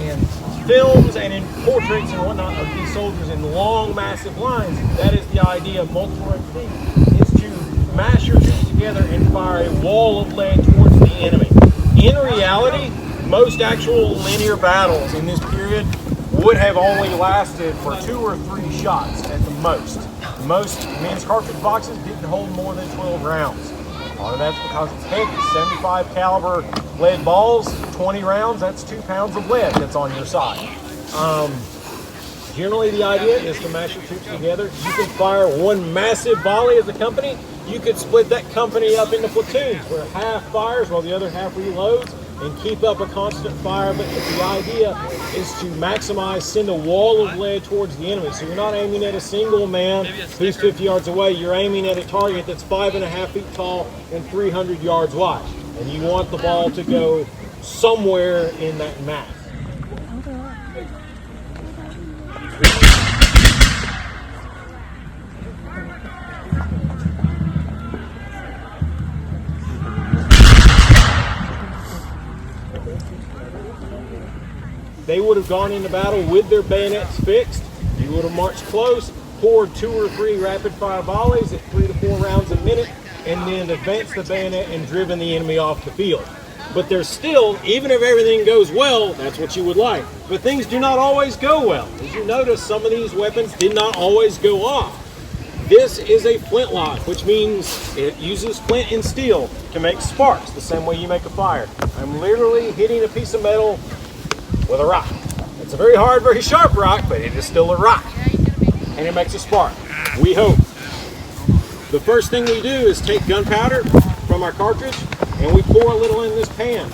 in films and in portraits and whatnot of these soldiers in long, massive lines. That is the idea of multiple technique, is to mash your troops together and fire a wall of lead towards the enemy. In reality, most actual linear battles in this period would have only lasted for 2 or 3 shots at the most. Most men's cartridge boxes didn't hold more than 12 rounds. Part of that's because it's heavy. 75 caliber lead balls, 20 rounds, that's 2 pounds of lead that's on your side. Generally the idea is to mash your troops together. You can fire one massive volley as a company. You could split that company up into platoons where half fires while the other half reloads and keep up a constant fire. But the idea is to maximize, send a wall of lead towards the enemy. So you're not aiming at a single man who's 50 yards away. You're aiming at a target that's 5.5 feet tall and 300 yards wide. And you want the ball to go somewhere in that mass. They would have gone into battle with their bayonets fixed. You would have marched close, poured 2 or 3 rapid fire volleys at 3 to 4 rounds a minute, and then advanced the bayonet and driven the enemy off the field. But there's still, even if everything goes well, that's what you would like. But things do not always go well. As you notice, some of these weapons did not always go off. This is a flintlock, which means it uses flint and steel to make sparks, the same way you make a fire. I'm literally hitting a piece of metal with a rock. It's a very hard, very sharp rock, but it is still a rock. And it makes a spark. We hope. The first thing we do is take gunpowder from our cartridge and we pour a little in this pan.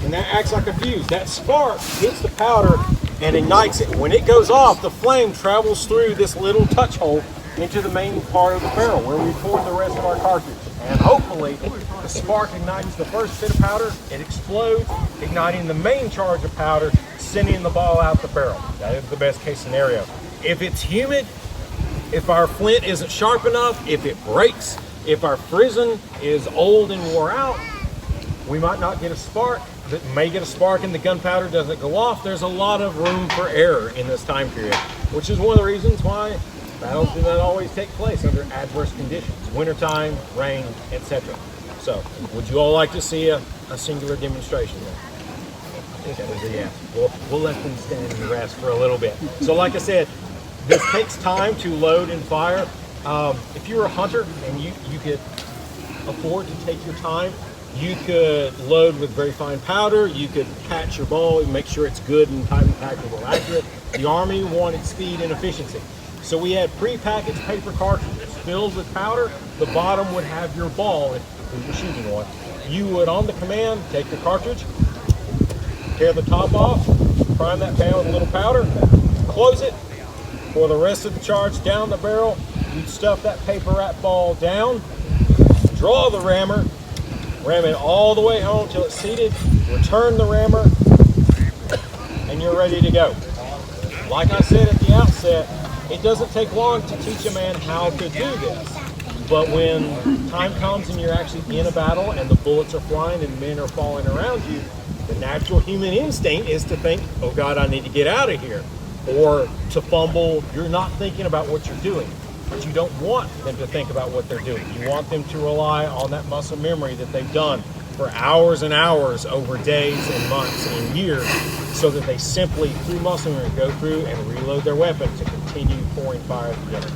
And that acts like a fuse. That spark hits the powder and ignites it. When it goes off, the flame travels through this little touch hole into the main part of the barrel where we pour the rest of our cartridge. And hopefully, the spark ignites the first bit of powder, it explodes, igniting the main charge of powder, sending the ball out the barrel. That is the best case scenario. If it's humid, if our flint isn't sharp enough, if it breaks, if our frizzen is old and wore out, we might not get a spark. It may get a spark and the gunpowder doesn't go off. There's a lot of room for error in this time period, which is one of the reasons why battles do not always take place under adverse conditions, wintertime, rain, etc. So, would you all like to see a singular demonstration there? Yeah. We'll let them stand and rest for a little bit. So like I said, this takes time to load and fire. If you're a hunter and you could afford to take your time, you could load with very fine powder, you could patch your ball and make sure it's good and tightly packable, accurate. The Army wanted speed and efficiency. So we had pre-packaged paper cartridges filled with powder. The bottom would have your ball if we were shooting one. You would, on the command, take the cartridge, tear the top off, prime that pan with a little powder, close it, pour the rest of the charge down the barrel. You'd stuff that paper wrap ball down, draw the rammer, ram it all the way home till it's seated, return the rammer, and you're ready to go. Like I said at the outset, it doesn't take long to teach a man how to do this. But when time comes and you're actually in a battle and the bullets are flying and men are falling around you, the natural human instinct is to think, oh God, I need to get out of here. Or to fumble. You're not thinking about what you're doing. But you don't want them to think about what they're doing. You want them to rely on that muscle memory that they've done for hours and hours over days and months and years, so that they simply, through muscle memory, go through and reload their weapon to continue pouring fire together.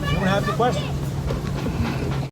Anyone have any questions?